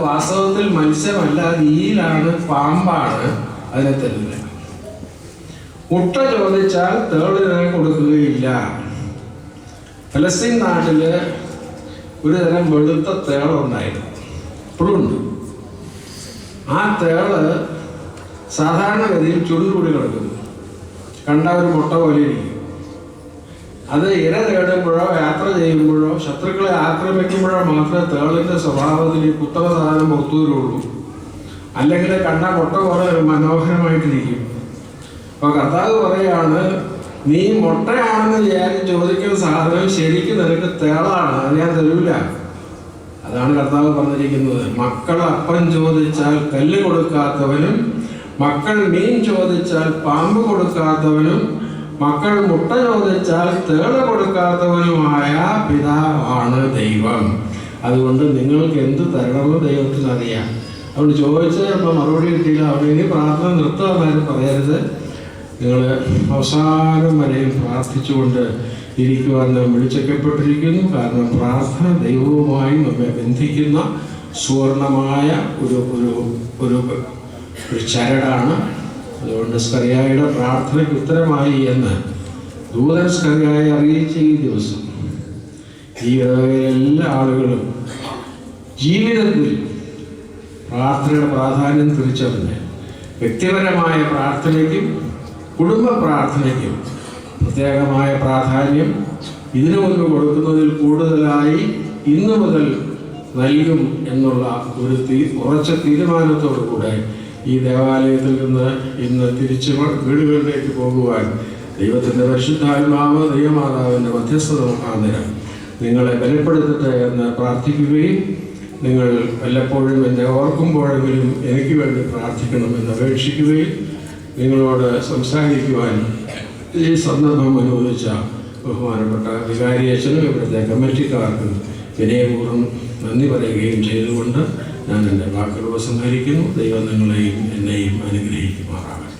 വാസ്തവത്തിൽ മത്സ്യമല്ല, ഈലാണ്, പാമ്പാണ് അതിനെ തരുന്നത്. മുട്ട ചോദിച്ചാൽ തേളിനെ കൊടുക്കുകയില്ല. ഫലസ്തീൻ നാട്ടില് ഒരു തരം വെളുത്ത തേളുണ്ടായിരുന്നു, ഇപ്പോഴും ഉണ്ട്. ആ തേള് സാധാരണഗതിയിൽ ചുരുണ്ടുകൂടി കിടക്കുന്നു, കണ്ട ഒരു മുട്ട പോലെ ഇരിക്കും. അത് ഇര തേടുമ്പോഴോ യാത്ര ചെയ്യുമ്പോഴോ ശത്രുക്കളെ ആക്രമിക്കുമ്പോഴോ മാത്രമേ തേളിൻ്റെ സ്വഭാവത്തിൽ ഈ കുത്തക സാധനം പുറത്തു വരുള്ളൂ. അല്ലെങ്കിൽ കണ്ട മുട്ട പോലെ മനോഹരമായിട്ടിരിക്കും. അപ്പോൾ കർത്താവ് പറയാണ്, നീ മുട്ടയാണെന്ന് വിചാരിച്ച് ചോദിക്കുന്ന സാധനം ശരിക്കും നിനക്ക് തേളാണ്, അത് ഞാൻ തരൂല. അതാണ് കർത്താവ് പറഞ്ഞിരിക്കുന്നത്. മക്കൾ അപ്പം ചോദിച്ചാൽ കല്ല് കൊടുക്കാത്തവനും, മക്കൾ മീൻ ചോദിച്ചാൽ പാമ്പ് കൊടുക്കാത്തവനും, മക്കൾ മുട്ട ചോദിച്ചാൽ തേള കൊടുക്കാത്തവനുമായ പിതാവാണ് ദൈവം. അതുകൊണ്ട് നിങ്ങൾക്ക് എന്ത് തരണമെന്ന് ദൈവത്തിന് അറിയാം. അതുകൊണ്ട് ചോദിച്ചാൽ ചിലപ്പോൾ മറുപടി കിട്ടിയില്ല, അവിടെ ഇനി പ്രാർത്ഥന നിർത്തുമെന്നാലും പറയരുത്. നിങ്ങൾ അവസാനം വരെയും പ്രാർത്ഥിച്ചുകൊണ്ട് ഇരിക്കുവാൻ നാം വിളിച്ചേക്കപ്പെട്ടിരിക്കുന്നു. കാരണം പ്രാർത്ഥന ദൈവവുമായി നമ്മെ ബന്ധിക്കുന്ന സുവർണമായ ഒരു ചരടാണ്. അതുകൊണ്ട് സ്കറിയായുടെ പ്രാർത്ഥനയ്ക്ക് ഉത്തരമായി എന്ന് ദൂതൻ സ്കറിയായെ അറിയിച്ച ഈ ദിവസം ഈ എല്ലാ ആളുകളും ജീവിതത്തിൽ പ്രാർത്ഥനയുടെ പ്രാധാന്യം തിരിച്ചറിഞ്ഞ് വ്യക്തിപരമായ പ്രാർത്ഥനയ്ക്കും കുടുംബ പ്രാർത്ഥനയ്ക്കും പ്രത്യേകമായ പ്രാധാന്യം ഇതിനു മുൻപ് കൊടുക്കുന്നതിൽ കൂടുതലായി ഇന്നു മുതൽ നൽകും എന്നുള്ള ഒരു ഉറച്ച തീരുമാനത്തോടു കൂടെ ഈ ദേവാലയത്തിൽ നിന്ന് ഇന്ന് തിരിച്ച് വീടുകളിലേക്ക് പോകുവാൻ ദൈവത്തിൻ്റെ പരിശുദ്ധാത്മാവ് ദൈവമാതാവിൻ്റെ മധ്യസ്ഥത മുഖാന്തരം നിങ്ങളെ ബലപ്പെടുത്തട്ടെ എന്ന് പ്രാർത്ഥിക്കുകയും നിങ്ങൾ വല്ലപ്പോഴും എന്നെ ഓർക്കുമ്പോഴെങ്കിലും എനിക്ക് വേണ്ടി പ്രാർത്ഥിക്കണമെന്ന് അപേക്ഷിക്കുകയും നിങ്ങളോട് സംസാരിക്കുവാൻ ഈ സന്ദർഭം അനുവദിച്ച ബഹുമാനപ്പെട്ട വികാരിയച്ഛനും ഇവിടുത്തെ കമ്മിറ്റിക്കാർക്കും വിനയപൂർവ്വം നന്ദി പറയുകയും ചെയ്തുകൊണ്ട് ഞാൻ എൻ്റെ വാക്കുകൾ ഉപസംഹരിക്കുന്നു. ദൈവം നിങ്ങളെയും എന്നെയും അനുഗ്രഹിക്കുമാറാകട്ടെ.